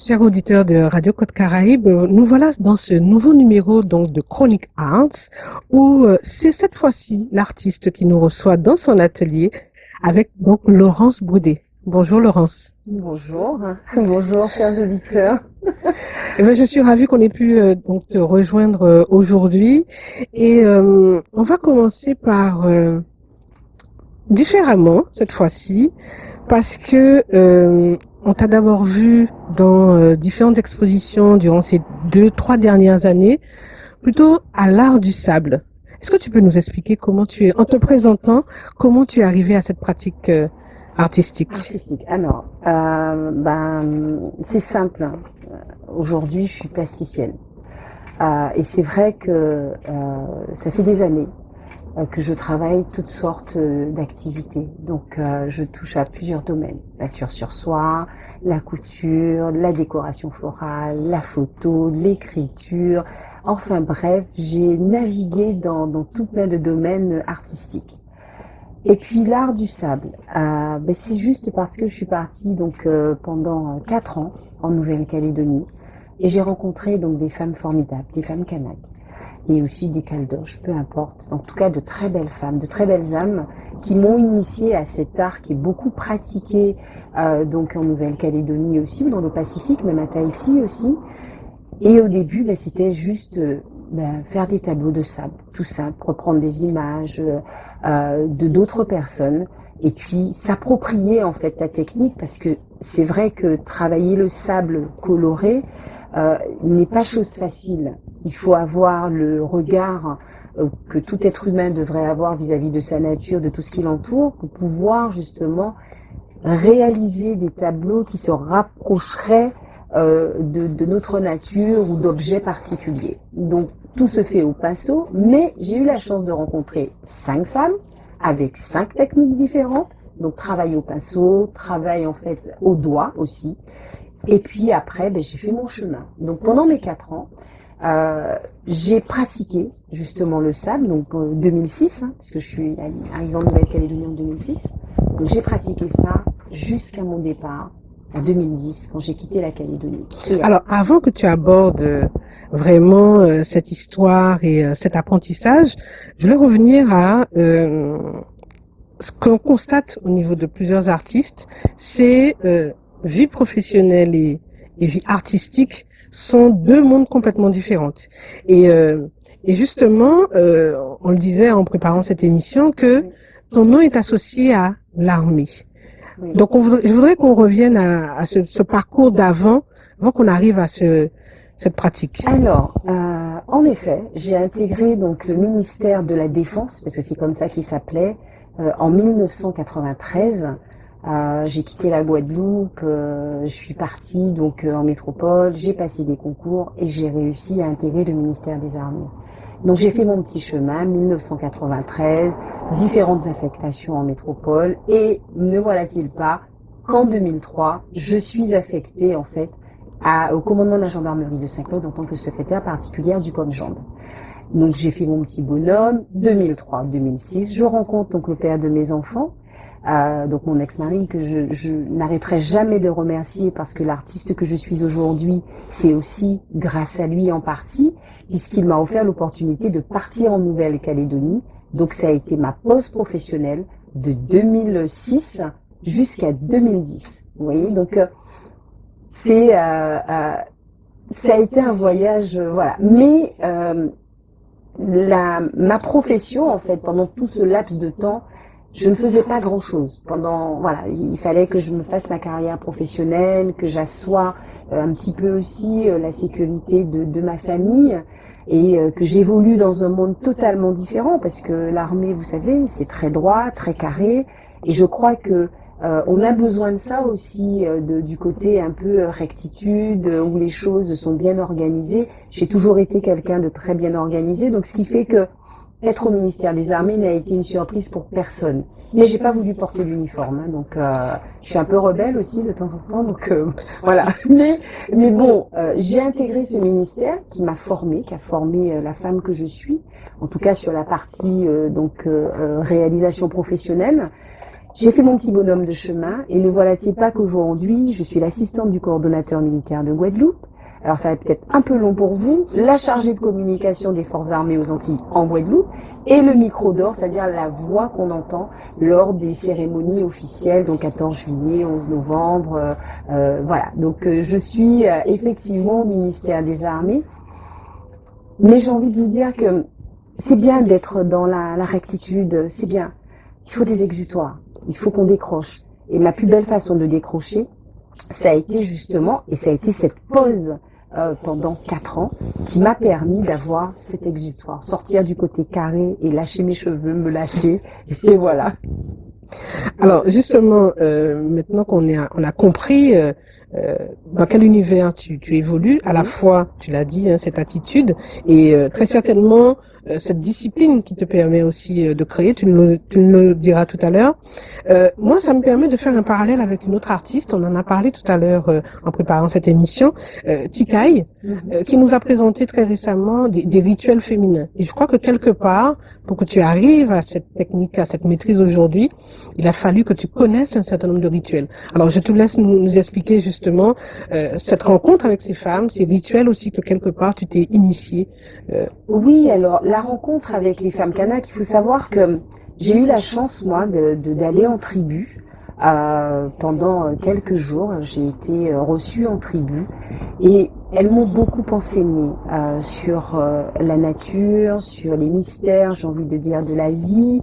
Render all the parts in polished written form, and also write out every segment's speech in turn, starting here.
Chers auditeurs de Radio Côte Caraïbe, nous voilà dans ce nouveau numéro donc de Chronique Arts où c'est cette fois-ci l'artiste qui nous reçoit dans son atelier avec donc Laurence Boudet. Bonjour Laurence. Bonjour, bonjour chers auditeurs. Eh bien, je suis ravie qu'on ait pu donc te rejoindre aujourd'hui et on va commencer par différemment cette fois-ci parce que on t'a d'abord vu dans différentes expositions durant ces 2-3 dernières années, plutôt à l'art du sable. Est-ce que tu peux nous expliquer comment tu es, en te présentant, comment tu es arrivé à cette pratique artistique? Alors, c'est simple. Aujourd'hui, je suis plasticienne. Et c'est vrai que ça fait des années que je travaille toutes sortes d'activités. Donc, je touche à plusieurs domaines. La couture sur soie, la couture, la décoration florale, la photo, l'écriture. Enfin bref, j'ai navigué dans tout plein de domaines artistiques. Et puis l'art du sable, c'est juste parce que je suis partie donc pendant 4 ans en Nouvelle-Calédonie et j'ai rencontré donc des femmes formidables, des femmes kanak et aussi des caldoches, peu importe. En tout cas, de très belles femmes, de très belles âmes qui m'ont initiée à cet art qui est beaucoup pratiqué donc en Nouvelle-Calédonie aussi, ou dans le Pacifique, même à Tahiti aussi. Et au début, c'était juste faire des tableaux de sable, tout simple, reprendre des images de d'autres personnes et puis s'approprier en fait la technique parce que c'est vrai que travailler le sable coloré n'est pas chose facile. Il faut avoir le regard que tout être humain devrait avoir vis-à-vis de sa nature, de tout ce qui l'entoure, pour pouvoir justement réaliser des tableaux qui se rapprocheraient de notre nature ou d'objets particuliers. Donc tout se fait au pinceau, mais j'ai eu la chance de rencontrer 5 femmes avec 5 techniques différentes. Donc travail au pinceau, travail en fait au doigt aussi. Et puis après, j'ai fait mon chemin. Donc pendant mes 4 ans, j'ai pratiqué justement le sable, donc en 2006, parce que je suis arrivée en Nouvelle-Calédonie en 2006. Donc j'ai pratiqué ça jusqu'à mon départ en 2010, quand j'ai quitté la Calédonie. Alors, avant que tu abordes vraiment cette histoire et cet apprentissage, je vais revenir à ce qu'on constate au niveau de plusieurs artistes, c'est vie professionnelle et vie artistique sont 2 mondes complètement différentes. Et justement, on le disait en préparant cette émission que ton nom est associé à l'armée. Oui. Donc, je voudrais qu'on revienne à ce parcours avant qu'on arrive à cette pratique. Alors, en effet, j'ai intégré donc le ministère de la Défense, parce que c'est comme ça qu'il s'appelait, en 1993. J'ai quitté la Guadeloupe, je suis partie donc en métropole, j'ai passé des concours et j'ai réussi à intégrer le ministère des Armées. Donc j'ai fait mon petit chemin, 1993, différentes affectations en métropole et ne voilà-t-il pas qu'en 2003, je suis affectée en fait au commandement de la gendarmerie de Saint-Claude en tant que secrétaire particulière du COMGEND. Donc j'ai fait mon petit bonhomme, 2003-2006, je rencontre donc le père de mes enfants, donc mon ex-mari que je n'arrêterai jamais de remercier parce que l'artiste que je suis aujourd'hui, c'est aussi grâce à lui en partie, puisqu'il m'a offert l'opportunité de partir en Nouvelle-Calédonie. Donc ça a été ma pause professionnelle de 2006 jusqu'à 2010. Vous voyez, donc ça a été un voyage, voilà. Mais ma profession, en fait, pendant tout ce laps de temps, je ne faisais pas grand-chose. Il fallait que je me fasse ma carrière professionnelle, que j'assoie un petit peu aussi la sécurité de ma famille et que j'évolue dans un monde totalement différent parce que l'armée, vous savez, c'est très droit, très carré et je crois que on a besoin de ça aussi, du côté un peu rectitude, où les choses sont bien organisées. J'ai toujours été quelqu'un de très bien organisé, donc ce qui fait que être au ministère des Armées n'a été une surprise pour personne. Mais j'ai pas voulu porter l'uniforme, donc je suis un peu rebelle aussi de temps en temps, donc voilà. Mais bon, j'ai intégré ce ministère qui m'a formée, qui a formé la femme que je suis, en tout cas sur la partie réalisation professionnelle. J'ai fait mon petit bonhomme de chemin et ne voilà-t-il pas qu'aujourd'hui, je suis l'assistante du coordonnateur militaire de Guadeloupe. Alors ça va peut-être un peu long pour vous, la chargée de communication des forces armées aux Antilles en Guadeloupe et le micro d'or, c'est-à-dire la voix qu'on entend lors des cérémonies officielles, donc 14 juillet, 11 novembre, voilà. Donc je suis effectivement au ministère des Armées, mais j'ai envie de vous dire que c'est bien d'être dans la rectitude, c'est bien. Il faut des exutoires, il faut qu'on décroche. Et ma plus belle façon de décrocher, ça a été justement, et ça a été cette pause pendant 4 ans qui m'a permis d'avoir cet exutoire. Sortir du côté carré et lâcher mes cheveux, me lâcher, et voilà. Alors justement, maintenant on a compris dans quel univers tu évolues, à la fois, tu l'as dit, hein, cette attitude et très certainement cette discipline qui te permet aussi de créer, tu nous le diras tout à l'heure. Moi, ça me permet de faire un parallèle avec une autre artiste, on en a parlé tout à l'heure en préparant cette émission, Tikai, qui nous a présenté très récemment des rituels féminins. Et je crois que quelque part, pour que tu arrives à cette technique, à cette maîtrise aujourd'hui, il a fallu que tu connaisses un certain nombre de rituels. Alors, je te laisse nous expliquer justement cette rencontre avec ces femmes, ces rituels aussi que quelque part tu t'es initié. Oui, alors la rencontre avec les femmes Kanak, il faut savoir que j'ai eu la chance, moi, d'aller en tribu. Pendant quelques jours, j'ai été reçue en tribu et elles m'ont beaucoup enseigné sur la nature, sur les mystères, j'ai envie de dire, de la vie,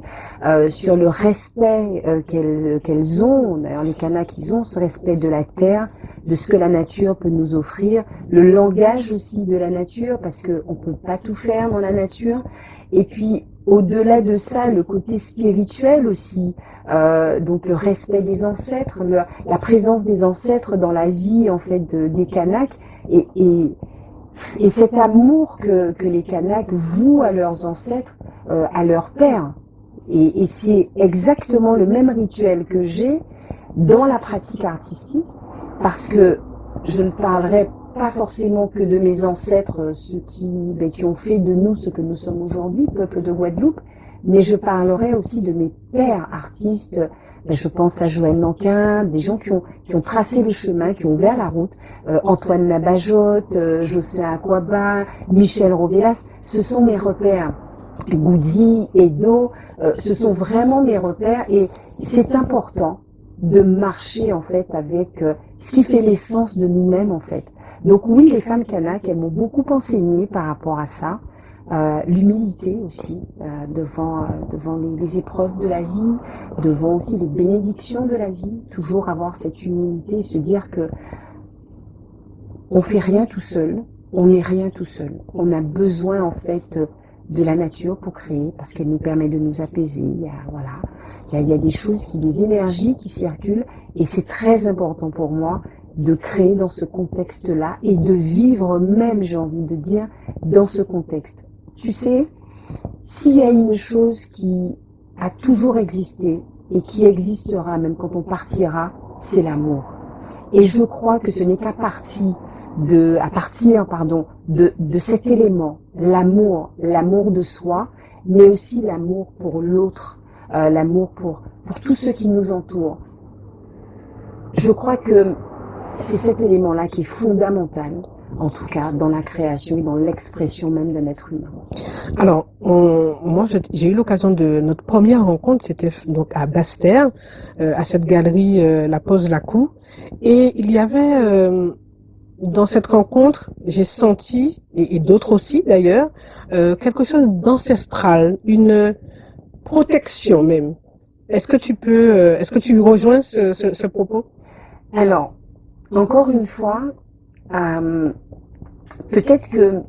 sur le respect qu'elles ont. D'ailleurs, les Kanaks, ils ont ce respect de la terre, de ce que la nature peut nous offrir, le langage aussi de la nature, parce que on peut pas tout faire dans la nature. Et puis, au-delà de ça, le côté spirituel aussi. Donc le respect des ancêtres, la présence des ancêtres dans la vie en fait des Kanaks et cet amour que les Kanaks vouent à leurs ancêtres, à leurs pères. Et c'est exactement le même rituel que j'ai dans la pratique artistique, parce que je ne parlerai pas forcément que de mes ancêtres, ceux qui ont fait de nous ce que nous sommes aujourd'hui, peuple de Guadeloupe, mais je parlerai aussi de mes pères artistes. Je pense à Joël Nankin, des gens qui ont tracé le chemin, qui ont ouvert la route. Antoine Labajotte, Jocelyn Aquaba, Michel Rovelas, ce sont mes repères. Goudzi, Edo, ce sont vraiment mes repères et c'est important de marcher en fait avec ce qui fait l'essence de nous-mêmes en fait. Donc oui, les femmes Kanak, elles m'ont beaucoup enseigné par rapport à ça. L'humilité aussi devant les épreuves de la vie, devant aussi les bénédictions de la vie, toujours avoir cette humilité, se dire que on fait rien tout seul, on n'est rien tout seul. On a besoin en fait de la nature pour créer parce qu'elle nous permet de nous apaiser. Il y a des choses des énergies qui circulent et c'est très important pour moi de créer dans ce contexte-là et de vivre même, j'ai envie de dire, dans ce contexte. Tu sais, s'il y a une chose qui a toujours existé et qui existera même quand on partira, c'est l'amour. Et je crois que ce n'est qu'à partir de cet élément, l'amour de soi, mais aussi l'amour pour l'autre, l'amour pour tous ceux qui nous entourent. Je crois que c'est cet élément-là qui est fondamental, en tout cas dans la création et dans l'expression même d'un être humain. Alors, moi, j'ai eu l'occasion de notre première rencontre, c'était donc à Basse-Terre, à cette galerie La Pose Lacou, et il y avait dans cette rencontre, j'ai senti, et d'autres aussi d'ailleurs, quelque chose d'ancestral, une protection même. Est-ce que tu rejoins ce propos? Alors, encore une fois, peut-être que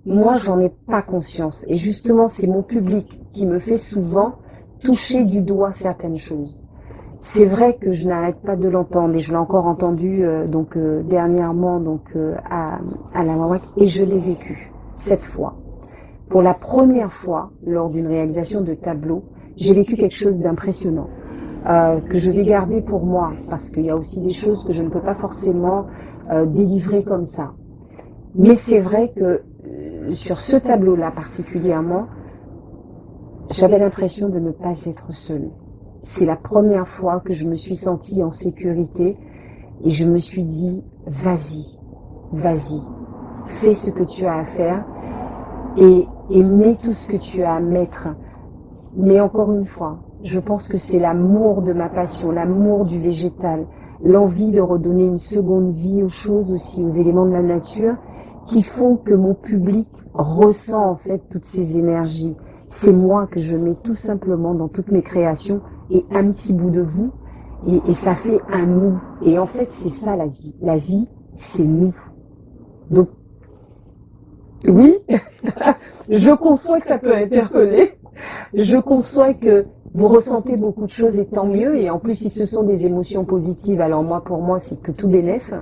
moi, j'en ai pas conscience. Et justement, c'est mon public qui me fait souvent toucher du doigt certaines choses. C'est vrai que je n'arrête pas de l'entendre et je l'ai encore entendu dernièrement à la Mawak et je l'ai vécu cette fois. Pour la première fois, lors d'une réalisation de tableau, j'ai vécu quelque chose d'impressionnant que je vais garder pour moi parce qu'il y a aussi des choses que je ne peux pas forcément délivrer comme ça. Mais c'est vrai que sur ce tableau-là particulièrement, j'avais l'impression de ne pas être seule. c'est la première fois que je me suis sentie en sécurité et je me suis dit, vas-y, fais ce que tu as à faire et mets tout ce que tu as à mettre. Mais encore une fois, je pense que c'est l'amour de ma passion, l'amour du végétal, l'envie de redonner une seconde vie aux choses aussi, aux éléments de la nature, qui font que mon public ressent en fait toutes ces énergies. C'est moi que je mets tout simplement dans toutes mes créations et un petit bout de vous, et ça fait un nous. Et en fait, c'est ça la vie. La vie, c'est nous. Donc, oui, je conçois que ça peut interpeller. Je conçois que vous ressentez beaucoup de choses et tant mieux. Et en plus, si ce sont des émotions positives, alors moi, pour moi, c'est que tout bénef.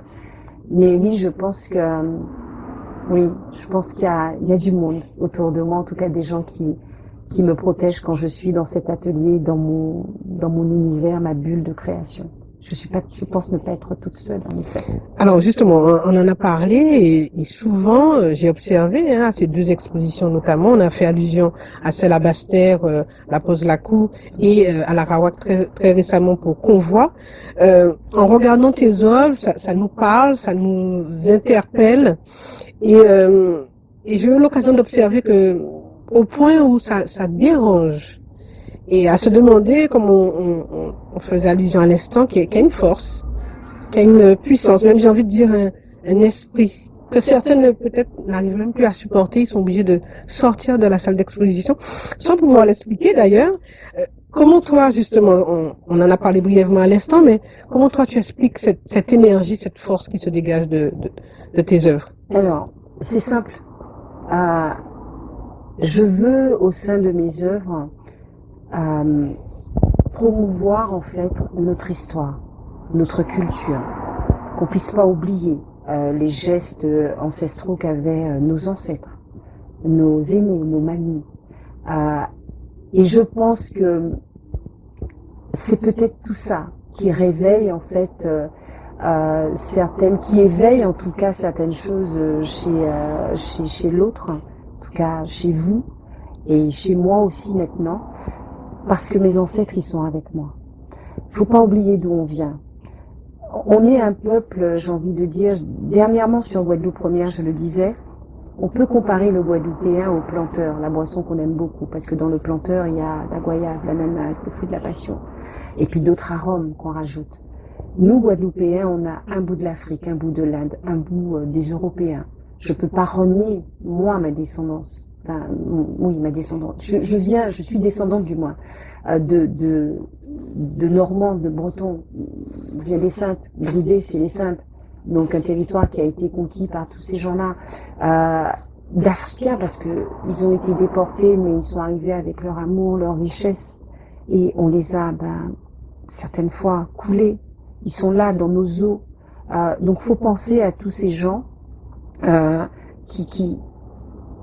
Mais oui, je pense qu'il y a du monde autour de moi, en tout cas des gens qui me protègent quand je suis dans cet atelier, dans mon univers, ma bulle de création. Je pense ne pas être toute seule, en effet. Alors justement, on en a parlé et souvent, j'ai observé à ces deux expositions notamment, on a fait allusion à celle à Basse-Terre, la Pose Lacou, et à la Rawak très récemment pour Convoi. En regardant tes œuvres, ça nous parle, ça nous interpelle, et j'ai eu l'occasion d'observer que au point où ça dérange, et à se demander, comme on faisait allusion à l'instant, qu'il y a une force, qu'il y a une puissance, même j'ai envie de dire un esprit, que certaines peut-être n'arrivent même plus à supporter, ils sont obligés de sortir de la salle d'exposition, sans pouvoir l'expliquer d'ailleurs. Comment toi, justement, on en a parlé brièvement à l'instant, mais comment toi tu expliques cette énergie, cette force qui se dégage de tes œuvres? Alors, c'est simple. Je veux, au sein de mes œuvres, promouvoir en fait notre histoire, notre culture, qu'on puisse pas oublier les gestes ancestraux qu'avaient nos ancêtres, nos aînés, nos mamies. Et je pense que c'est peut-être tout ça qui réveille en fait qui éveille en tout cas certaines choses chez l'autre, en tout cas chez vous et chez moi aussi maintenant. Parce que mes ancêtres, ils sont avec moi. Faut pas oublier d'où on vient. On est un peuple, j'ai envie de dire, dernièrement sur Guadeloupe Première, je le disais, on peut comparer le Guadeloupéen au planteur, la boisson qu'on aime beaucoup, parce que dans le planteur, il y a la goyave, l'ananas, le fruit de la passion, et puis d'autres arômes qu'on rajoute. Nous, Guadeloupéens, on a un bout de l'Afrique, un bout de l'Inde, un bout des Européens. Je peux pas renier, moi, ma descendance. Enfin, oui, ma descendante. Je suis descendante du moins de Normands, de Bretons. Je viens des Saintes. Bridé, c'est les Saintes. Donc un territoire qui a été conquis par tous ces gens-là, d'Africains parce que ils ont été déportés, mais ils sont arrivés avec leur amour, leur richesse, et on les a, certaines fois coulés. Ils sont là dans nos eaux. Donc faut penser à tous ces gens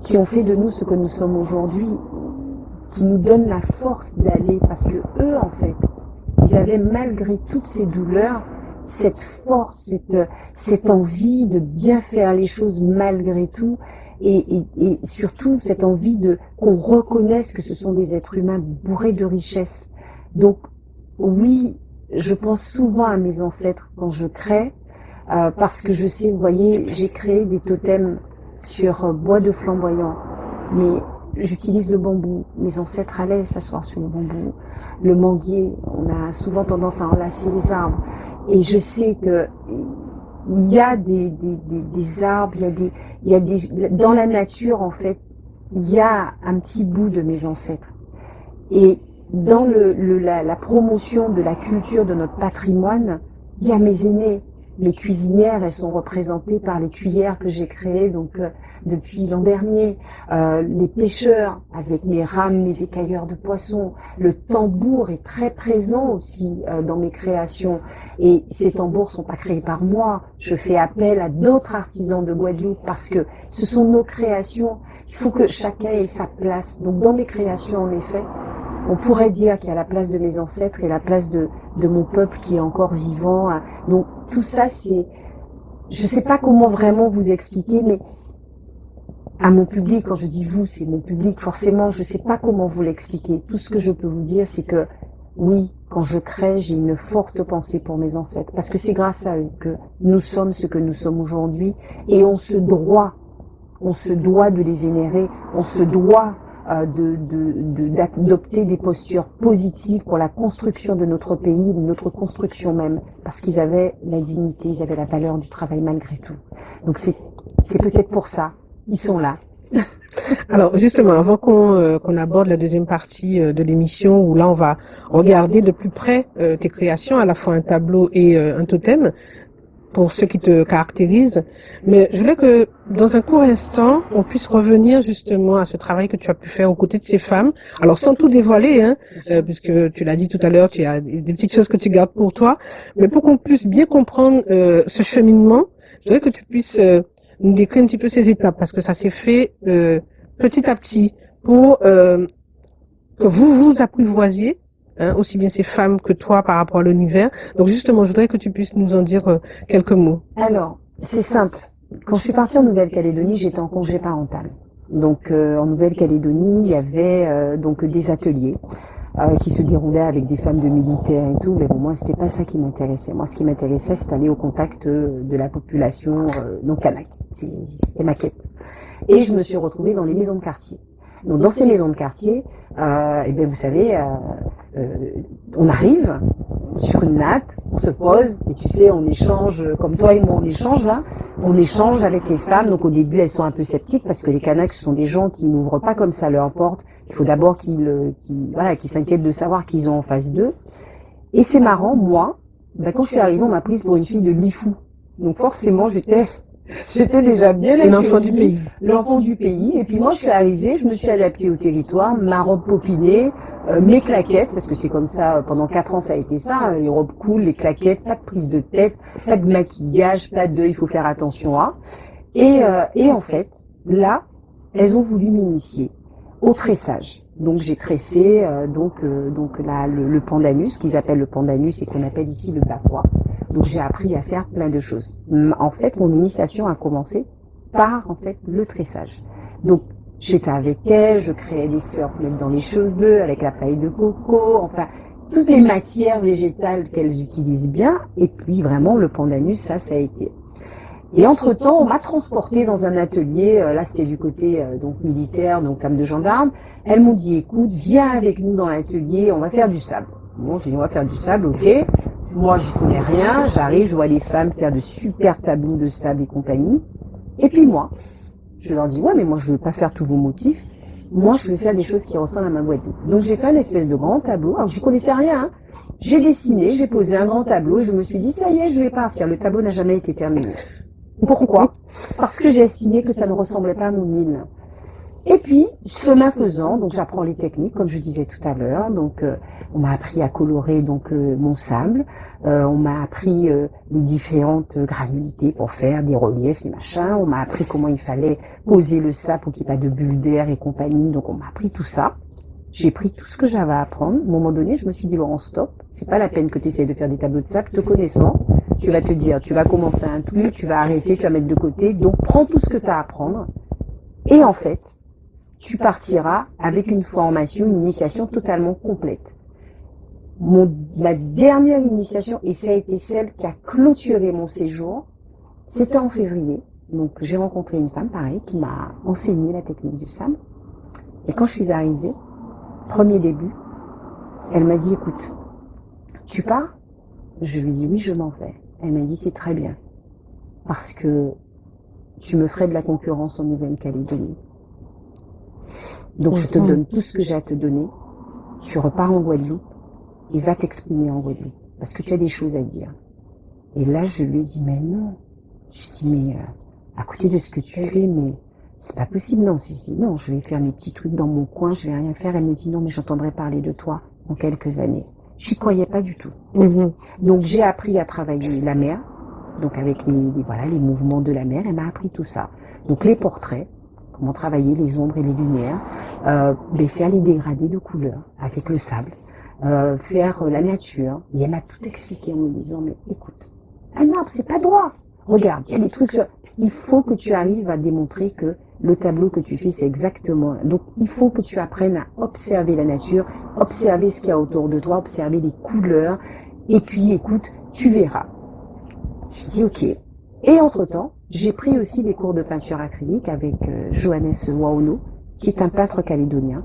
qui ont fait de nous ce que nous sommes aujourd'hui, qui nous donnent la force d'aller, parce que eux, en fait, ils avaient malgré toutes ces douleurs, cette force, cette envie de bien faire les choses malgré tout, et surtout cette envie qu'on reconnaisse que ce sont des êtres humains bourrés de richesses. Donc, oui, je pense souvent à mes ancêtres quand je crée, parce que je sais, vous voyez, j'ai créé des totems sur bois de flamboyant, mais j'utilise le bambou. Mes ancêtres allaient s'asseoir sur le bambou. Le manguier, on a souvent tendance à enlacer les arbres. Et je sais que il y a des arbres, il y a dans la nature en fait, il y a un petit bout de mes ancêtres. Et dans la promotion de la culture de notre patrimoine, il y a mes aînés. Les cuisinières, elles sont représentées par les cuillères que j'ai créées donc depuis l'an dernier. Les pêcheurs avec mes rames, mes écailleurs de poissons. Le tambour est très présent aussi dans mes créations. Et ces tambours sont pas créés par moi. Je fais appel à d'autres artisans de Guadeloupe parce que ce sont nos créations. Il faut que chacun ait sa place. Donc dans mes créations, en effet, on pourrait dire qu'il y a la place de mes ancêtres et la place de mon peuple qui est encore vivant. Donc tout ça, je sais pas comment vraiment vous expliquer, mais à mon public, quand je dis vous, c'est mon public, forcément, je sais pas comment vous l'expliquer. Tout ce que je peux vous dire, c'est que Oui, quand je crée, j'ai une forte pensée pour mes ancêtres, parce que c'est grâce à eux que nous sommes ce que nous sommes aujourd'hui, et on se doit de les vénérer, on se doit d'adopter des postures positives pour la construction de notre pays, de notre construction même, parce qu'ils avaient la dignité, ils avaient la valeur du travail malgré tout. Donc c'est peut-être pour ça, ils sont là. Alors justement, avant qu'on aborde la deuxième partie de l'émission, où là on va regarder de plus près tes créations, à la fois un tableau et un totem, pour ceux qui te caractérisent. Mais je voulais que, dans un court instant, on puisse revenir justement à ce travail que tu as pu faire aux côtés de ces femmes. Alors, sans tout dévoiler, hein, puisque tu l'as dit tout à l'heure, tu as des petites choses que tu gardes pour toi. Mais pour qu'on puisse bien comprendre ce cheminement, je voudrais que tu puisses nous décrire un petit peu ces étapes, parce que ça s'est fait petit à petit pour que vous vous apprivoisiez, hein, aussi bien ces femmes que toi par rapport à l'univers. Donc justement, je voudrais que tu puisses nous en dire quelques mots. Alors, c'est simple. Quand je suis partie en Nouvelle-Calédonie, j'étais en congé parental. Donc, en Nouvelle-Calédonie, il y avait donc des ateliers qui se déroulaient avec des femmes de militaires et tout. Mais bon, moi, c'était pas ça qui m'intéressait. Moi, ce qui m'intéressait, c'était aller au contact de la population non kanak. C'était ma quête. Et je me suis retrouvée dans les maisons de quartier. Donc, dans ces maisons de quartier, eh bien, vous savez, on arrive sur une natte, on se pose, et tu sais, on échange, comme toi et moi, on échange là, on échange avec les femmes. Donc au début, elles sont un peu sceptiques parce que les Kanaks, ce sont des gens qui n'ouvrent pas comme ça leur porte. Il faut d'abord qu'ils s'inquiètent de savoir qu'ils ont en face d'eux. Et c'est marrant, moi, quand je suis arrivée, on m'a prise pour une fille de Lifou. Donc forcément, j'étais déjà bien accueillie. L'enfant du pays. L'enfant du pays. Et puis moi, je suis arrivée, je me suis adaptée au territoire, ma robe popinée, mes claquettes, parce que c'est comme ça, pendant 4 ans, ça a été ça, les robes cool, les claquettes, pas de prise de tête, pas de maquillage, pas de, il faut faire attention à. Et en fait, là, elles ont voulu m'initier au tressage. Donc j'ai tressé le pandanus, qu'ils appellent le pandanus et qu'on appelle ici le bakwa. Donc j'ai appris à faire plein de choses. En fait, mon initiation a commencé par en fait le tressage. Donc j'étais avec elle, je créais des fleurs pour mettre dans les cheveux avec la paille de coco, enfin toutes les matières végétales qu'elles utilisent bien. Et puis vraiment le pandanus, ça a été. Et entre-temps, on m'a transportée dans un atelier, là c'était du côté donc militaire, donc femme de gendarme. Elles m'ont dit, écoute, viens avec nous dans l'atelier, on va faire du sable. Bon, j'ai dit, on va faire du sable, ok. Moi, je connais rien, j'arrive, je vois les femmes faire de super tableaux de sable et compagnie. Et puis moi, je leur dis, ouais, mais moi je veux pas faire tous vos motifs. Moi, je veux faire des choses qui ressemblent à ma Guadeloupe. Donc j'ai fait un espèce de grand tableau. Alors j'y connaissais rien, hein. J'ai dessiné, j'ai posé un grand tableau et je me suis dit, ça y est, je vais partir. Le tableau n'a jamais été terminé. Pourquoi? Parce que j'ai estimé que ça ne ressemblait pas à mon île. Et puis, chemin faisant, donc j'apprends les techniques, comme je disais tout à l'heure. Donc, on m'a appris à colorer donc mon sable. On m'a appris les différentes granulités pour faire des reliefs, des machins. On m'a appris comment il fallait poser le sable pour qu'il n'y ait pas de bulles d'air et compagnie. Donc, on m'a appris tout ça. J'ai pris tout ce que j'avais à apprendre. À un moment donné, je me suis dit, bon, stop. C'est pas la peine que tu essaies de faire des tableaux de sable. Te connaissant, tu vas te dire, tu vas commencer un truc, tu vas arrêter, tu vas mettre de côté. Donc, prends tout ce que tu as à apprendre. Et en fait, tu partiras avec une formation, une initiation totalement complète. Ma dernière initiation, et ça a été celle qui a clôturé mon séjour, c'était en février. Donc, j'ai rencontré une femme, pareil, qui m'a enseigné la technique du sable. Et quand je suis arrivée, premier début, elle m'a dit, écoute, tu pars? Je lui ai dit, oui, je m'en vais. Elle m'a dit, c'est très bien. Parce que tu me ferais de la concurrence en Nouvelle-Calédonie. Donc, je te donne tout ce que j'ai à te donner. Tu repars en Guadeloupe et va t'exprimer en Guadeloupe. Parce que tu as des choses à dire. Et là, je lui ai dit, mais non. Je dis, mais à côté de ce que tu fais, mais c'est pas possible. Non, non, je vais faire mes petits trucs dans mon coin, je vais rien faire. Elle me dit, non, mais j'entendrai parler de toi dans quelques années. J'y croyais pas du tout. Donc, j'ai appris à travailler la mer. Donc, avec les mouvements de la mer. Elle m'a appris tout ça. Donc, les portraits. Comment travailler les ombres et les lumières, faire les dégradés de couleurs avec le sable, faire la nature. Et elle m'a tout expliqué en me disant, mais écoute, un arbre, c'est pas droit. Regarde, il y a des trucs, il faut que tu arrives à démontrer que le tableau que tu fais, c'est exactement. Donc, il faut que tu apprennes à observer la nature, observer ce qu'il y a autour de toi, observer les couleurs. Et puis, écoute, tu verras. Je dis ok. Et entre-temps, j'ai pris aussi des cours de peinture acrylique avec Johannes Waolo, qui est un peintre calédonien.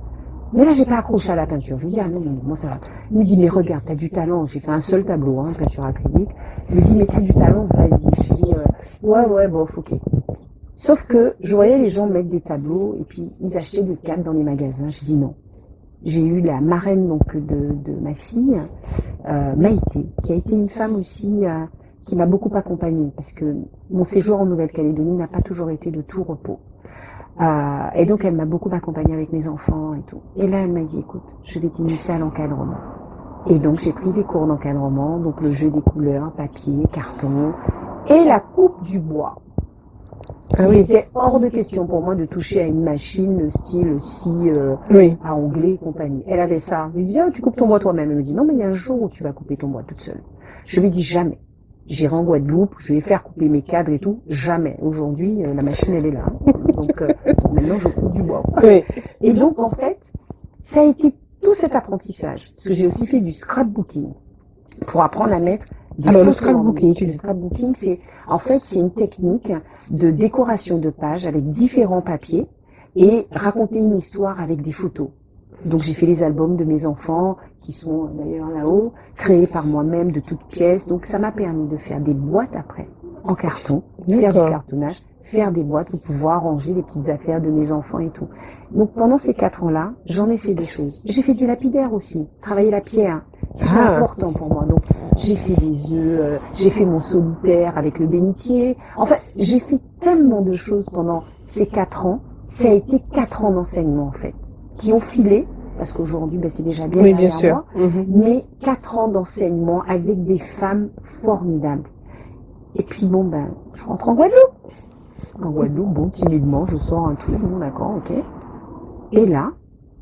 Mais là, j'ai pas accroché à la peinture. Je lui dis, ah non, non, moi ça va. Il me dit, mais regarde, t'as du talent. J'ai fait un seul tableau, hein, peinture acrylique. Il me dit, mais t'as du talent, vas-y. Je dis, ouais, bon, ok. Sauf que je voyais les gens mettre des tableaux et puis ils achetaient des cadres dans les magasins. Je dis non. J'ai eu la marraine donc de ma fille, Maïté, qui a été une femme aussi qui m'a beaucoup accompagnée parce que mon séjour en Nouvelle-Calédonie n'a pas toujours été de tout repos. Et donc elle m'a beaucoup accompagnée avec mes enfants et tout. Et là elle m'a dit écoute, je vais t'initier à l'encadrement. Et donc j'ai pris des cours d'encadrement, donc le jeu des couleurs, papier, carton et la coupe du bois. Ah Il oui. était hors de question pour moi de toucher à une machine style scie Oui. à onglet et compagnie. Elle avait ça. Je lui disais, oh, tu coupes ton bois toi-même. Elle me dit, non, mais il y a un jour où tu vas couper ton bois toute seule. Je lui dis jamais. J'irai en Guadeloupe, je vais faire couper mes cadres et tout. Jamais. Aujourd'hui, la machine, elle est là. Donc, maintenant, je coupe du bois. Oui. Et donc, en fait, ça a été tout cet apprentissage. Parce que j'ai aussi fait du scrapbooking pour apprendre à mettre des Alors, le photos en scrapbooking, musique. tu Le dis. scrapbooking, c'est une technique de décoration de pages avec différents papiers et raconter une histoire avec des photos. Donc j'ai fait les albums de mes enfants qui sont d'ailleurs là-haut, créés par moi-même de toutes pièces. Donc ça m'a permis de faire des boîtes après en carton, faire du D'accord. cartonnage, faire des boîtes pour pouvoir ranger les petites affaires de mes enfants et tout. Donc pendant ces 4 ans-là, j'en ai fait des choses. J'ai fait du lapidaire aussi, travailler la pierre. C'était Ah. important pour moi. Donc j'ai fait des œufs, j'ai fait mon solitaire avec le bénitier. En fait, j'ai fait tellement de choses pendant ces 4 ans. Ça a été 4 ans d'enseignement en fait, qui ont filé, parce qu'aujourd'hui, c'est déjà bien Oui, bien derrière sûr. moi, Mhm. mais 4 ans d'enseignement avec des femmes formidables. Et puis bon, je rentre en Guadeloupe. En Guadeloupe, bon, timidement, je sors un tour, bon, d'accord, ok. Et là,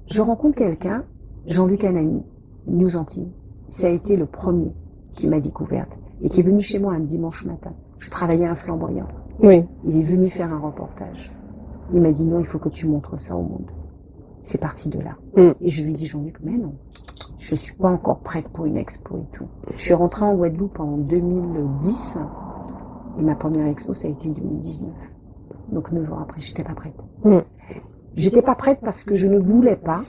je rencontre quelqu'un, Jean-Luc Anani, News Antilles. Ça a été le premier qui m'a découverte et qui est venu chez moi un dimanche matin. Je travaillais à un flamboyant. Oui. Il est venu faire un reportage. Il m'a dit non, il faut que tu montres ça au monde. C'est parti de là. Et je lui ai dit, Jean-Luc, mais non, je suis pas encore prête pour une expo et tout. Je suis rentrée en Guadeloupe en 2010 et ma première expo, ça a été en 2019. Donc 9 ans après, j'étais pas prête. J'étais pas prête parce que je ne voulais pas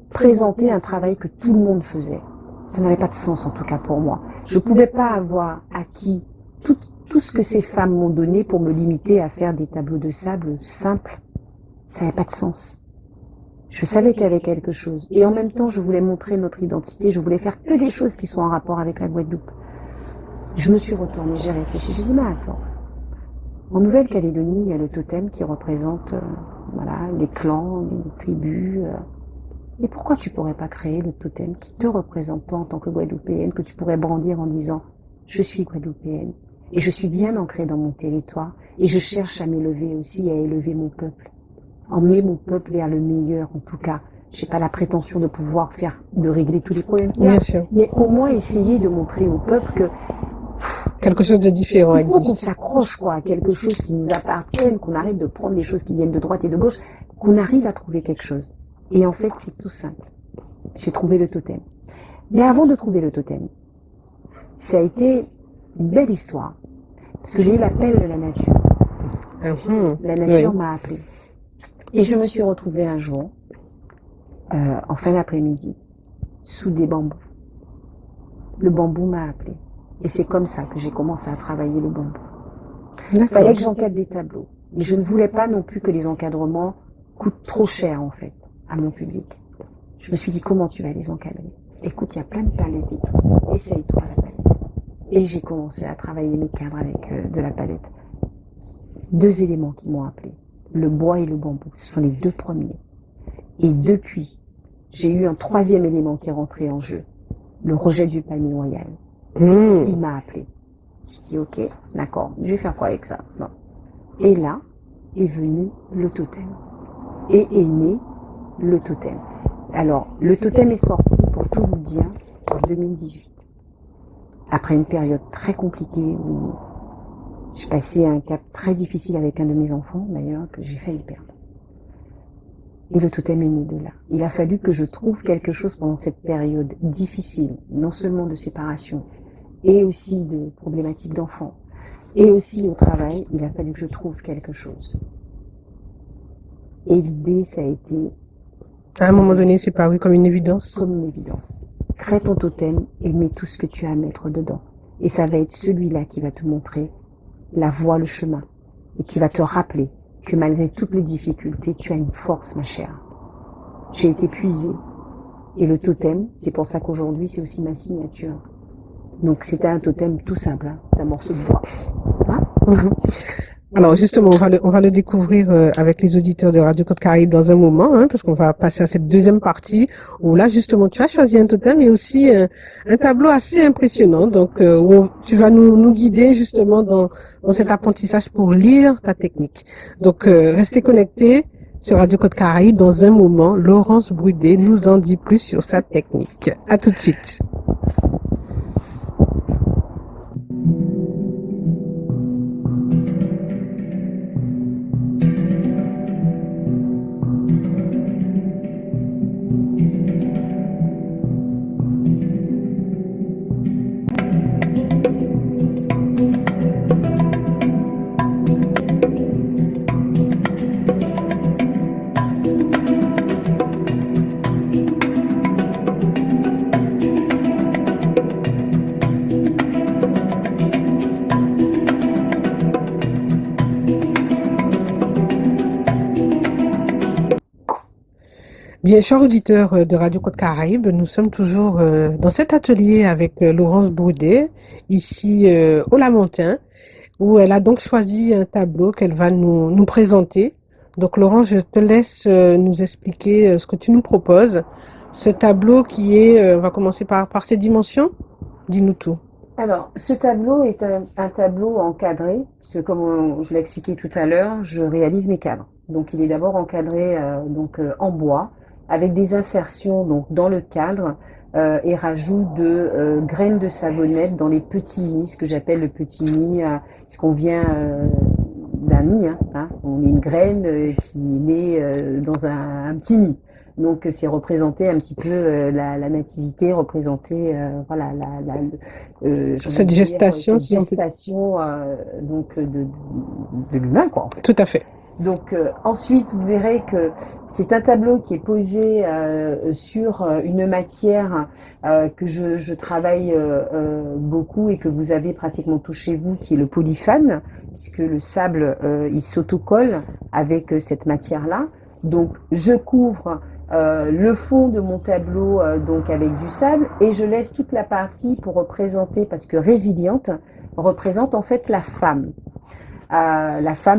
présenter un travail que tout le monde faisait. Ça n'avait pas de sens en tout cas pour moi. Je pouvais pas avoir acquis tout ce que ces femmes m'ont donné pour me limiter à faire des tableaux de sable simples. Ça n'avait pas de sens. Je savais qu'il y avait quelque chose. Et en même temps, je voulais montrer notre identité. Je voulais faire que des choses qui sont en rapport avec la Guadeloupe. Je me suis retournée, j'ai réfléchi. J'ai dit, mais attends. En Nouvelle-Calédonie, il y a le totem qui représente les clans, les tribus. Et pourquoi tu pourrais pas créer le totem qui te représente toi en tant que Guadeloupéenne, que tu pourrais brandir en disant, je suis Guadeloupéenne. Et je suis bien ancrée dans mon territoire. Et je cherche à m'élever aussi, à élever mon peuple. Emmener mon peuple vers le meilleur, en tout cas. J'ai pas la prétention de pouvoir de régler tous les problèmes qu'il y a. Bien sûr. Mais au moins essayer de montrer au peuple que quelque chose de différent il faut qu'on existe. s'accroche, à quelque chose qui nous appartienne, qu'on arrête de prendre des choses qui viennent de droite et de gauche, qu'on arrive à trouver quelque chose. Et en fait, c'est tout simple. J'ai trouvé le totem. Mais avant de trouver le totem, ça a été une belle histoire. Parce que j'ai eu l'appel de la nature. La nature m'a appelé. Et je me suis retrouvée un jour, en fin d'après-midi, sous des bambous. Le bambou m'a appelé. Et c'est comme ça que j'ai commencé à travailler le bambou. Il fallait que j'encadre des tableaux. Mais je ne voulais pas non plus que les encadrements coûtent trop cher, en fait, à mon public. Je me suis dit, comment tu vas les encadrer? Écoute, il y a plein de palettes et tout. Essaye-toi la palette. Et j'ai commencé à travailler mes cadres avec de la palette. 2 éléments qui m'ont appelé. Le bois et le bambou. Ce sont les 2 premiers. Et depuis, j'ai eu un 3e élément qui est rentré en jeu. Le rejet du palmier royal. Il m'a appelé. Je dis, ok, d'accord. Je vais faire quoi avec ça? Non. Et là, est venu le totem. Et est né le totem. Alors, le totem est sorti, pour tout vous dire, en 2018. Après une période très compliquée où J'ai passé un cap très difficile avec un de mes enfants, d'ailleurs, que j'ai failli perdre. Et le totem est né de là. Il a fallu que je trouve quelque chose pendant cette période difficile, non seulement de séparation, et aussi de problématiques d'enfants, et aussi au travail, il a fallu que je trouve quelque chose. Et l'idée, ça a été... À un moment donné, c'est paru comme une évidence. Comme une évidence. Crée ton totem et mets tout ce que tu as à mettre dedans. Et ça va être celui-là qui va te montrer la voie, le chemin, et qui va te rappeler que malgré toutes les difficultés, tu as une force, ma chère. J'ai été puisée. Et le totem, c'est pour ça qu'aujourd'hui, c'est aussi ma signature. Donc, c'était un totem tout simple, hein, un morceau de bois. Hein? Alors justement, on va le découvrir avec les auditeurs de Radio Côte Caraïbe dans un moment, hein, parce qu'on va passer à cette deuxième partie où là justement tu as choisi un totem et aussi un tableau assez impressionnant. Donc où tu vas nous guider justement dans cet apprentissage pour lire ta technique. Donc restez connectés sur Radio Côte Caraïbe dans un moment. Laurence Brudé nous en dit plus sur sa technique. À tout de suite. Bien, chers auditeurs de Radio Côte Caraïbe, nous sommes toujours dans cet atelier avec Laurence Baudet, ici au Lamentin, où elle a donc choisi un tableau qu'elle va nous présenter. Donc Laurence, je te laisse nous expliquer ce que tu nous proposes. Ce tableau qui est, on va commencer par ses dimensions. Dis-nous tout. Alors, ce tableau est un tableau encadré, parce que comme je l'ai expliqué tout à l'heure, je réalise mes cadres. Donc, il est d'abord encadré en bois, avec des insertions donc dans le cadre et rajout de graines de savonnette dans les petits nids, ce que j'appelle le petit nid, parce qu'on vient d'un nid, hein. On met une graine qui naît dans un petit nid. Donc c'est représenter un petit peu la nativité, représenter voilà cette gestation, donc de l'humain, quoi, en fait. Tout à fait. Donc ensuite vous verrez que c'est un tableau qui est posé sur une matière que je travaille beaucoup et que vous avez pratiquement tous chez vous, qui est le polyphane, puisque le sable il s'autocolle avec cette matière-là. Donc je couvre le fond de mon tableau donc avec du sable, et je laisse toute la partie pour représenter, parce que résiliente représente en fait la femme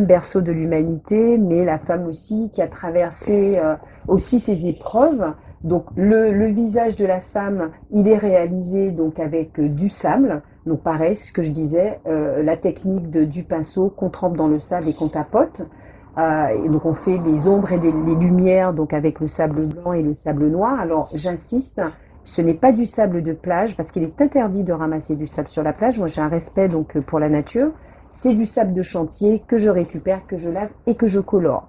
berceau de l'humanité, mais la femme aussi qui a traversé aussi ses épreuves. Donc le visage de la femme, il est réalisé donc avec du sable. Donc pareil, ce que je disais, la technique du pinceau qu'on trempe dans le sable et qu'on tapote. Et donc on fait les ombres et les lumières donc avec le sable blanc et le sable noir. Alors j'insiste, ce n'est pas du sable de plage, parce qu'il est interdit de ramasser du sable sur la plage. Moi j'ai un respect donc pour la nature. C'est du sable de chantier que je récupère, que je lave et que je colore.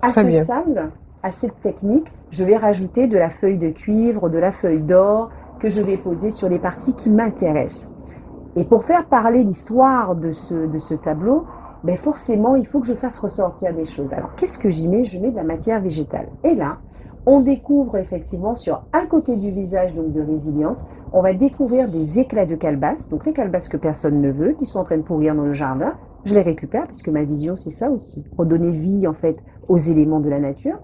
À ce sable, à cette technique, je vais rajouter de la feuille de cuivre, de la feuille d'or que je vais poser sur les parties qui m'intéressent. Et pour faire parler l'histoire de ce tableau, ben forcément, il faut que je fasse ressortir des choses. Alors, qu'est-ce que j'y mets? Je mets de la matière végétale. Et là, on découvre effectivement sur un côté du visage, donc de résiliente, on va découvrir des éclats de calebasse, donc les calebasses que personne ne veut, qui sont en train de pourrir dans le jardin. Je les récupère, parce que ma vision, c'est ça aussi, redonner vie en fait aux éléments de la nature.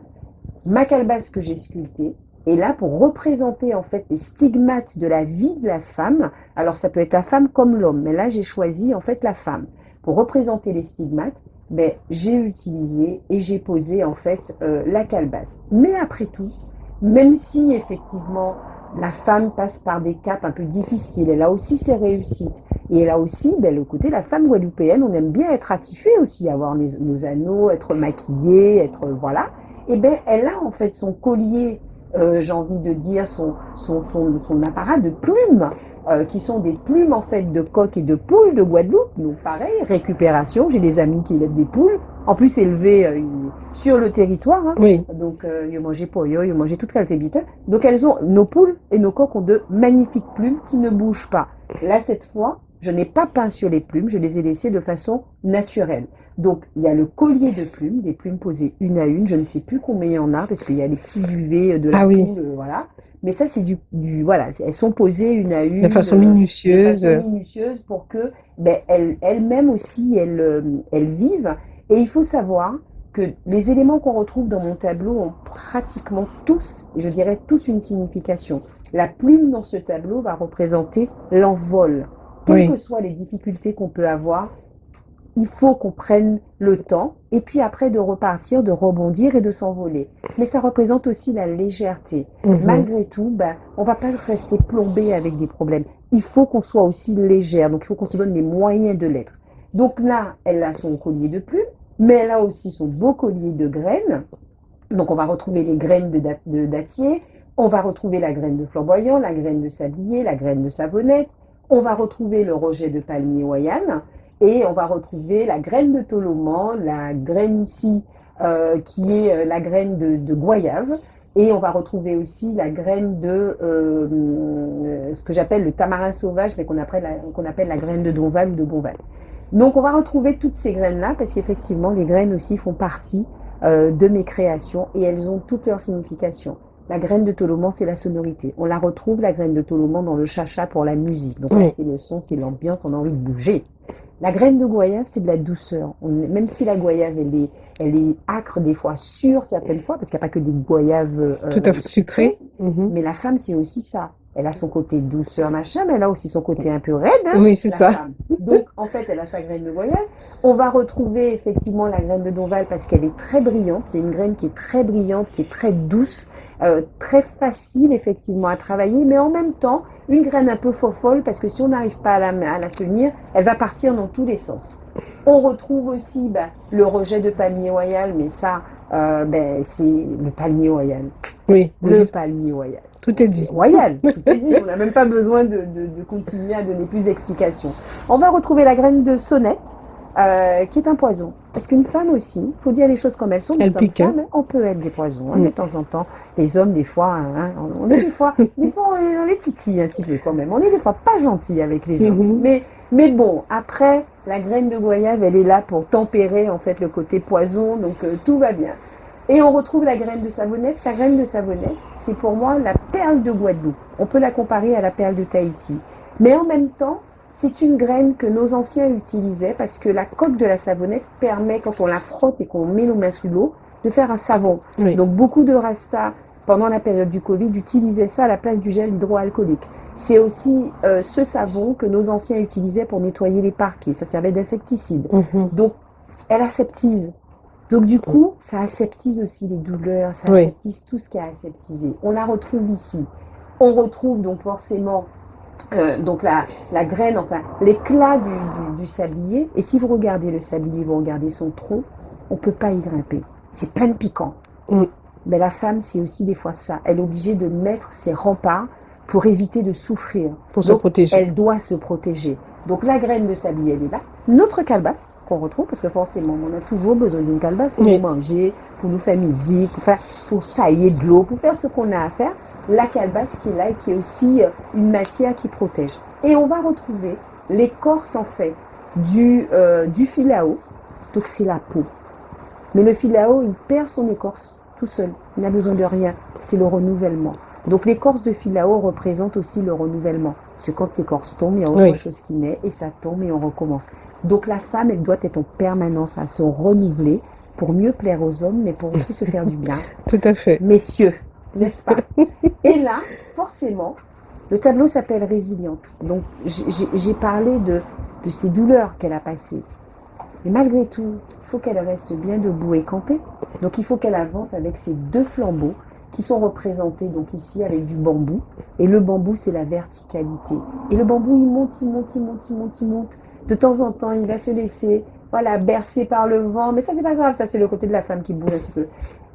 Ma calebasse que j'ai sculptée est là pour représenter en fait les stigmates de la vie de la femme. Alors ça peut être la femme comme l'homme, mais là j'ai choisi en fait la femme. Pour représenter les stigmates, ben, j'ai utilisé et j'ai posé en fait la calebasse. Mais après tout, même si effectivement la femme passe par des caps un peu difficiles, elle a aussi ses réussites. Et elle a aussi, ben, le côté, la femme guadeloupéenne, on aime bien être attifée aussi, avoir nos anneaux, être maquillée, être, voilà. Et ben, elle a en fait son collier j'ai envie de dire, son apparat de plumes, qui sont des plumes en fait de coq et de poule de Guadeloupe. Donc pareil, récupération, j'ai des amis qui élèvent des poules, en plus élevées sur le territoire. Hein. Oui. Donc, ils mangent pollo, ils mangent toute qualité bite. Donc, nos poules et nos coqs ont de magnifiques plumes qui ne bougent pas. Là, cette fois, je n'ai pas peint sur les plumes, je les ai laissées de façon naturelle. Donc, il y a le collier de plumes, des plumes posées une à une. Je ne sais plus combien il y en a parce qu'il y a les petits duvets de la poule, voilà. Mais ça, c'est voilà, elles sont posées une à une. De façon minutieuse. De façon minutieuse pour que, elles-mêmes aussi, elles vivent. Et il faut savoir que les éléments qu'on retrouve dans mon tableau ont pratiquement tous, et je dirais tous, une signification. La plume dans ce tableau va représenter l'envol. Quelles que soient les difficultés qu'on peut avoir, il faut qu'on prenne le temps, et puis après de repartir, de rebondir et de s'envoler. Mais ça représente aussi la légèreté. Malgré tout, on va pas rester plombé avec des problèmes. Il faut qu'on soit aussi légère, donc il faut qu'on se donne les moyens de l'être. Donc là, elle a son collier de plumes, mais elle a aussi son beau collier de graines. Donc on va retrouver les graines de dattier, on va retrouver la graine de flamboyant, la graine de sablier, la graine de savonnette, on va retrouver le rejet de palmier Wayane, et on va retrouver la graine de toloman, la graine ici qui est la graine de goyave, et on va retrouver aussi la graine de ce que j'appelle le tamarin sauvage, mais qu'on appelle la graine de Donval ou de Bonval. Donc on va retrouver toutes ces graines-là, parce qu'effectivement les graines aussi font partie de mes créations, et elles ont toute leur signification. La graine de toloman, c'est la sonorité. On la retrouve, la graine de toloman, dans le chacha pour la musique. Donc là, c'est le son, c'est l'ambiance, on a envie de bouger. La graine de goyave, c'est de la douceur. Même si la goyave, elle est âcre des fois, sûre certaines fois, parce qu'il n'y a pas que des goyaves tout à fait sucrées. Mais la femme, c'est aussi ça. Elle a son côté douceur, machin, mais elle a aussi son côté un peu raide. Hein, oui, c'est ça. Femme. Donc, en fait, elle a sa graine de goyave. On va retrouver effectivement la graine de Donval parce qu'elle est très brillante. C'est une graine qui est très brillante, qui est très douce, très facile effectivement à travailler, mais en même temps, une graine un peu fofolle parce que si on n'arrive pas à la tenir, elle va partir dans tous les sens. On retrouve aussi le rejet de palmier royal, mais ça, c'est le palmier royal. Oui. Le palmier royal. Tout est dit. Royal, tout est dit. On n'a même pas besoin de continuer à donner plus d'explications. On va retrouver la graine de sonnette, qui est un poison. Parce qu'une femme aussi, il faut dire les choses comme elles sont. Elle pique. Femmes, on peut être des poisons, de temps en temps. Les hommes, des fois, on est des fois, on les titille un petit peu quand même. On est des fois pas gentils avec les hommes. Mais bon, après, la graine de goyave, elle est là pour tempérer en fait le côté poison, donc tout va bien. Et on retrouve la graine de savonnette. La graine de savonnette, c'est pour moi la perle de Guadeloupe. On peut la comparer à la perle de Tahiti. Mais en même temps, c'est une graine que nos anciens utilisaient parce que la coque de la savonnette permet, quand on la frotte et qu'on met nos mains sous l'eau, de faire un savon. Oui. Donc beaucoup de Rastas, pendant la période du Covid, utilisaient ça à la place du gel hydroalcoolique. C'est aussi ce savon que nos anciens utilisaient pour nettoyer les parquets. Ça servait d'insecticide. Donc, elle aseptise. Donc du coup, ça aseptise aussi les douleurs, ça aseptise tout ce qui a aseptisé. On la retrouve ici. On retrouve donc forcément donc la graine, enfin l'éclat du sablier. Et si vous regardez le sablier, vous regardez son tronc, on peut pas y grimper. C'est plein de piquants. Mais la femme, c'est aussi des fois ça. Elle est obligée de mettre ses remparts pour éviter de souffrir. Pour se protéger. Elle doit se protéger. Donc la graine de sablier, elle est là. Notre calebasse qu'on retrouve, parce que forcément, on a toujours besoin d'une calebasse pour nous manger, pour nous faire musique, pour sailler de l'eau, pour faire ce qu'on a à faire. La calebasse qui est là et qui est aussi une matière qui protège. Et on va retrouver l'écorce en fait du filao. Donc c'est la peau. Mais le filao, il perd son écorce tout seul. Il n'a besoin de rien. C'est le renouvellement. Donc l'écorce de filao représente aussi le renouvellement. Parce que quand l'écorce tombe, il y a autre chose qui naît et ça tombe et on recommence. Donc la femme, elle doit être en permanence à se renouveler pour mieux plaire aux hommes, mais pour aussi se faire du bien. Tout à fait. Messieurs, n'est-ce pas? Et là, forcément, le tableau s'appelle Résiliente. Donc j'ai parlé de ces douleurs qu'elle a passées. Mais malgré tout, il faut qu'elle reste bien debout et campée. Donc il faut qu'elle avance avec ses deux flambeaux qui sont représentés donc ici avec du bambou. Et le bambou, c'est la verticalité. Et le bambou, il monte, il monte, il monte, il monte, il monte. De temps en temps, il va se laisser, bercer par le vent. Mais ça, c'est pas grave. Ça, c'est le côté de la femme qui bouge un petit peu.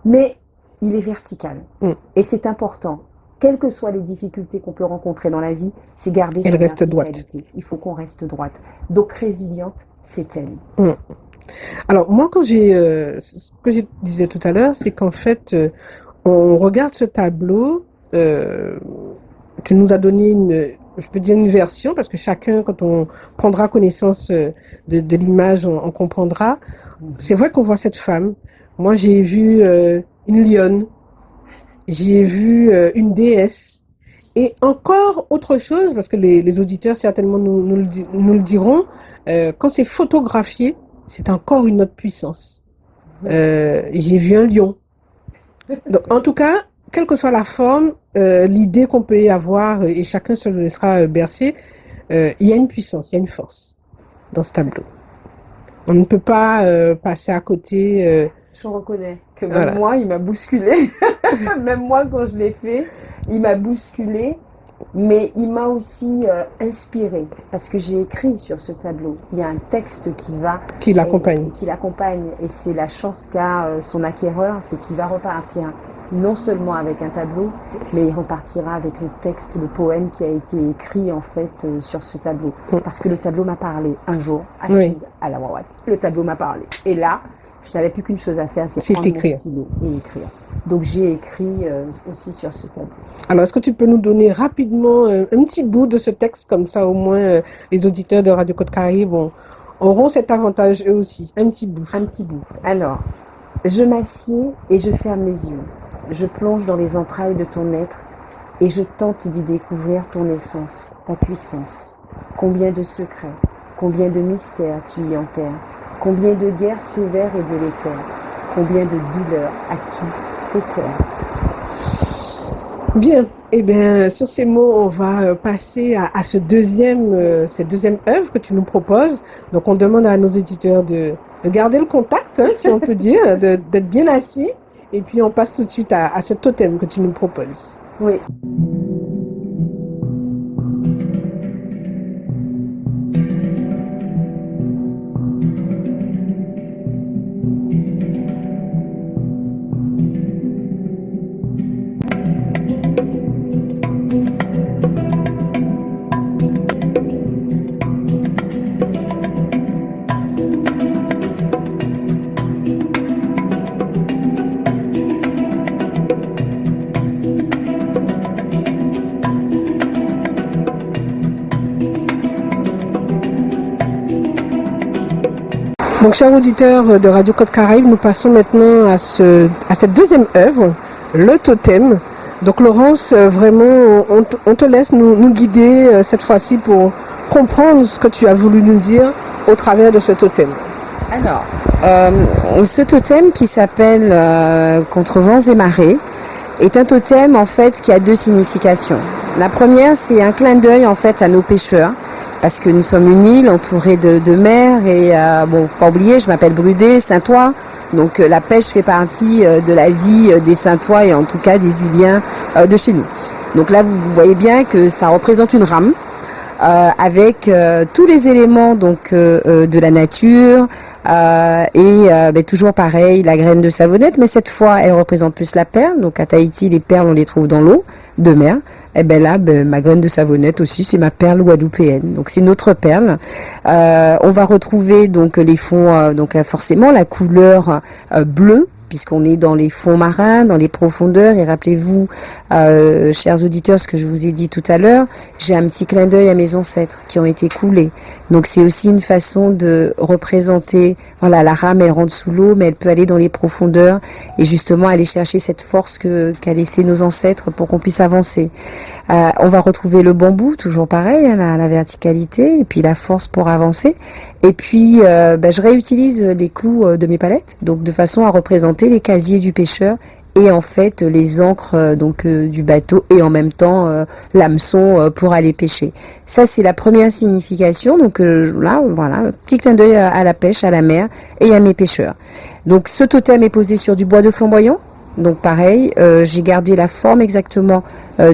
Mais il est vertical. Mm. Et c'est important. Quelles que soient les difficultés qu'on peut rencontrer dans la vie, c'est garder Elle sa reste droite. verticalité. Il faut qu'on reste droite. Donc résiliente, c'est elle. Mm. Alors moi, ce que je disais tout à l'heure, c'est qu'en fait, on regarde ce tableau. Tu nous as donné je peux dire une version, parce que chacun, quand on prendra connaissance de l'image, on comprendra. C'est vrai qu'on voit cette femme. Moi, j'ai vu une lionne, j'ai vu une déesse, et encore autre chose, parce que les auditeurs certainement nous le diront, quand c'est photographié, c'est encore une autre puissance. J'ai vu un lion. Donc, en tout cas, quelle que soit la forme, l'idée qu'on peut y avoir, et chacun se laissera bercer, il y a une puissance, il y a une force dans ce tableau. On ne peut pas passer à côté. Je reconnais que même Voilà. moi, il m'a bousculé. Même moi, quand je l'ai fait, il m'a bousculé. Mais il m'a aussi inspiré parce que j'ai écrit sur ce tableau. Il y a un texte Qui l'accompagne. Qui l'accompagne. Et c'est la chance qu'a son acquéreur, c'est qu'il va repartir non seulement avec un tableau, mais il repartira avec le texte, le poème qui a été écrit en fait sur ce tableau. Parce que le tableau m'a parlé un jour, assise à la Wawat. Le tableau m'a parlé. Et là, je n'avais plus qu'une chose à faire, c'est prendre mon stylo et écrire. Donc j'ai écrit aussi sur ce tableau. Alors, est-ce que tu peux nous donner rapidement un petit bout de ce texte, comme ça au moins les auditeurs de Radio Côte Caraïbe auront cet avantage eux aussi. Un petit bout. Un petit bout. Alors, je m'assieds et je ferme les yeux. Je plonge dans les entrailles de ton être et je tente d'y découvrir ton essence, ta puissance. Combien de secrets, combien de mystères tu y enterres, combien de guerres sévères et délétères, combien de douleurs as-tu fait taire. Bien, eh bien, sur ces mots, on va passer à cette deuxième œuvre que tu nous proposes. Donc, on demande à nos éditeurs de garder le contact, si on peut dire, d'être bien assis. Et puis, on passe tout de suite à ce totem que tu nous proposes. Oui. Donc, chers auditeurs de Radio Côte Caraïbe, nous passons maintenant à cette deuxième œuvre, le totem. Donc, Laurence, vraiment, on te laisse nous guider cette fois-ci pour comprendre ce que tu as voulu nous dire au travers de ce totem. Alors, ce totem qui s'appelle Contre vents et marées est un totem en fait qui a deux significations. La première, c'est un clin d'œil en fait à nos pêcheurs. Parce que nous sommes une île entourée de mer et bon, faut pas oublier, je m'appelle Brudé, Saint-Ouen, donc la pêche fait partie de la vie des Saint-Ouen et en tout cas des Iliens de chez nous. Donc là, vous voyez bien que ça représente une rame avec tous les éléments donc de la nature et toujours pareil, la graine de savonnette, mais cette fois, elle représente plus la perle. Donc à Tahiti, les perles, on les trouve dans l'eau de mer. Et bien là, ma graine de savonnette aussi, c'est ma perle guadeloupéenne. Donc c'est notre perle. On va retrouver donc les fonds, donc forcément la couleur bleue, puisqu'on est dans les fonds marins, dans les profondeurs. Et rappelez-vous, chers auditeurs, ce que je vous ai dit tout à l'heure, j'ai un petit clin d'œil à mes ancêtres qui ont été coulés. Donc c'est aussi une façon de représenter, voilà, la rame, elle rentre sous l'eau, mais elle peut aller dans les profondeurs et justement aller chercher cette force qu'a laissé nos ancêtres pour qu'on puisse avancer. On va retrouver le bambou, toujours pareil, hein, la verticalité, et puis la force pour avancer. Et puis, je réutilise les clous de mes palettes, donc de façon à représenter les casiers du pêcheur et en fait les ancres du bateau et en même temps l'hameçon pour aller pêcher. Ça, c'est la première signification. Donc là, voilà, petit clin d'œil à la pêche, à la mer et à mes pêcheurs. Donc ce totem est posé sur du bois de flamboyant. Donc pareil, j'ai gardé la forme exactement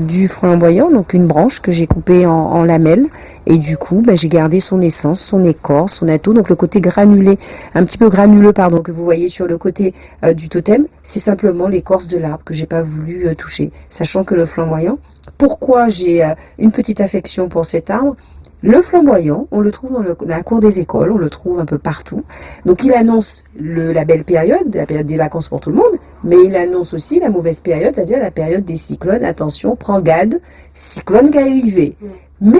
du flamboyant, donc une branche que j'ai coupée en lamelles. Et du coup, j'ai gardé son essence, son écorce, son atome. Donc le côté granulé, un petit peu granuleux, pardon, que vous voyez sur le côté du totem, c'est simplement l'écorce de l'arbre que j'ai pas voulu toucher. Sachant que le flamboyant, pourquoi j'ai une petite affection pour cet arbre? Le flamboyant, on le trouve dans la cour des écoles, on le trouve un peu partout. Donc il annonce la belle période, la période des vacances pour tout le monde, mais il annonce aussi la mauvaise période, c'est-à-dire la période des cyclones. Attention, prends garde, cyclone qui est arrivé. Mais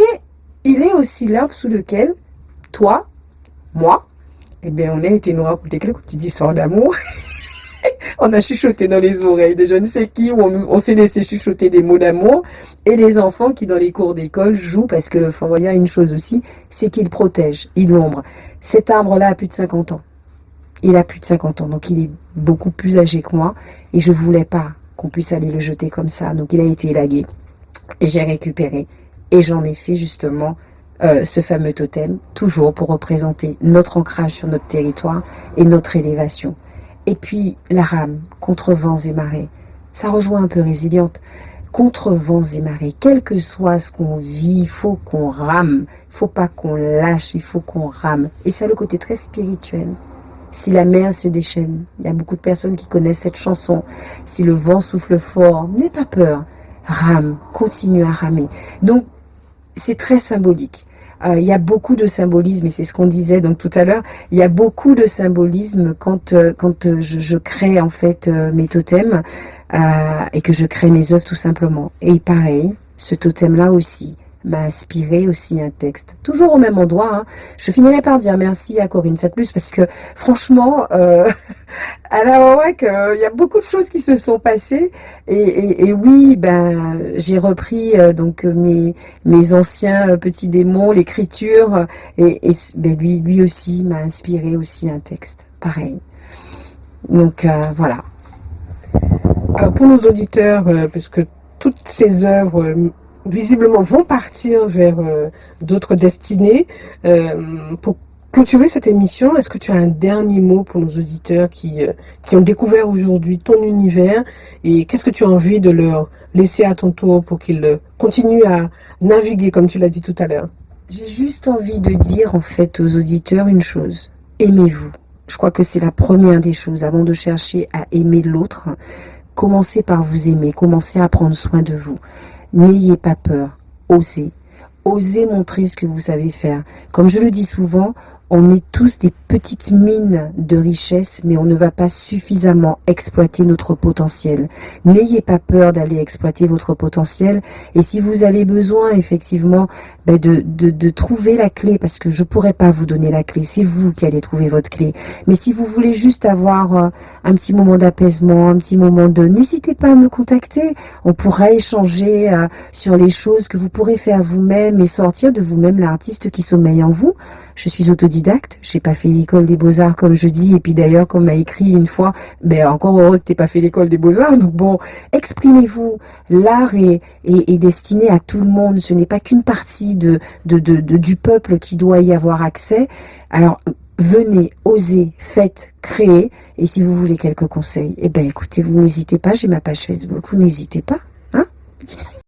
il est aussi l'arbre sous lequel, toi, moi, on a été nous raconter quelques petites histoires d'amour. On a chuchoté dans les oreilles de je ne sais qui, où on s'est laissé chuchoter des mots d'amour. Et les enfants qui, dans les cours d'école, jouent, parce que le flamboyant a une chose aussi, c'est qu'il protège, il ombre. Cet arbre-là a plus de 50 ans. Il a plus de 50 ans, donc il est beaucoup plus âgé que moi. Et je voulais pas qu'on puisse aller le jeter comme ça. Donc il a été élagué. Et j'ai récupéré. Et j'en ai fait justement ce fameux totem, toujours pour représenter notre ancrage sur notre territoire et notre élévation. Et puis la rame, contre vents et marées, ça rejoint un peu résiliente. Contre vents et marées, quel que soit ce qu'on vit, il faut qu'on rame, il faut pas qu'on lâche, il faut qu'on rame. Et ça a le côté très spirituel. Si la mer se déchaîne, il y a beaucoup de personnes qui connaissent cette chanson. Si le vent souffle fort, n'aie pas peur, rame, continue à ramer. Donc c'est très symbolique. Il y a beaucoup de symbolisme, et c'est ce qu'on disait donc tout à l'heure, il y a beaucoup de symbolisme quand je crée en fait mes totems et que je crée mes œuvres tout simplement. Et pareil, ce totem-là aussi m'a inspiré aussi un texte. Toujours au même endroit, hein. Je finirai par dire merci à Corinne Satplus parce que franchement, à la Wawak, il y a beaucoup de choses qui se sont passées et oui, j'ai repris donc mes anciens petits démons, l'écriture et lui aussi m'a inspiré aussi un texte, pareil. Donc voilà. Pour nos auditeurs, puisque toutes ces œuvres visiblement vont partir vers d'autres destinées. Pour clôturer cette émission, est-ce que tu as un dernier mot pour nos auditeurs qui ont découvert aujourd'hui ton univers et qu'est-ce que tu as envie de leur laisser à ton tour pour qu'ils continuent à naviguer comme tu l'as dit tout à l'heure? J'ai juste envie de dire en fait aux auditeurs une chose. Aimez-vous. Je crois que c'est la première des choses avant de chercher à aimer l'autre. Commencez par vous aimer, commencez à prendre soin de vous. N'ayez pas peur, osez. Osez montrer ce que vous savez faire. Comme je le dis souvent, on est tous des petites mines de richesse, mais on ne va pas suffisamment exploiter notre potentiel. N'ayez pas peur d'aller exploiter votre potentiel. Et si vous avez besoin, effectivement, de trouver la clé, parce que je pourrais pas vous donner la clé, c'est vous qui allez trouver votre clé. Mais si vous voulez juste avoir un petit moment d'apaisement, un petit moment n'hésitez pas à me contacter. On pourra échanger sur les choses que vous pourrez faire vous-même et sortir de vous-même l'artiste qui sommeille en vous. Je suis autodidacte, j'ai pas fait l'école des beaux-arts comme je dis, et puis d'ailleurs comme m'a écrit une fois, encore heureux que t'aies pas fait l'école des beaux-arts, donc bon, exprimez-vous, l'art est destiné à tout le monde, ce n'est pas qu'une partie du peuple qui doit y avoir accès, alors venez, osez, faites, créez, et si vous voulez quelques conseils, écoutez, vous n'hésitez pas, j'ai ma page Facebook, vous n'hésitez pas, hein.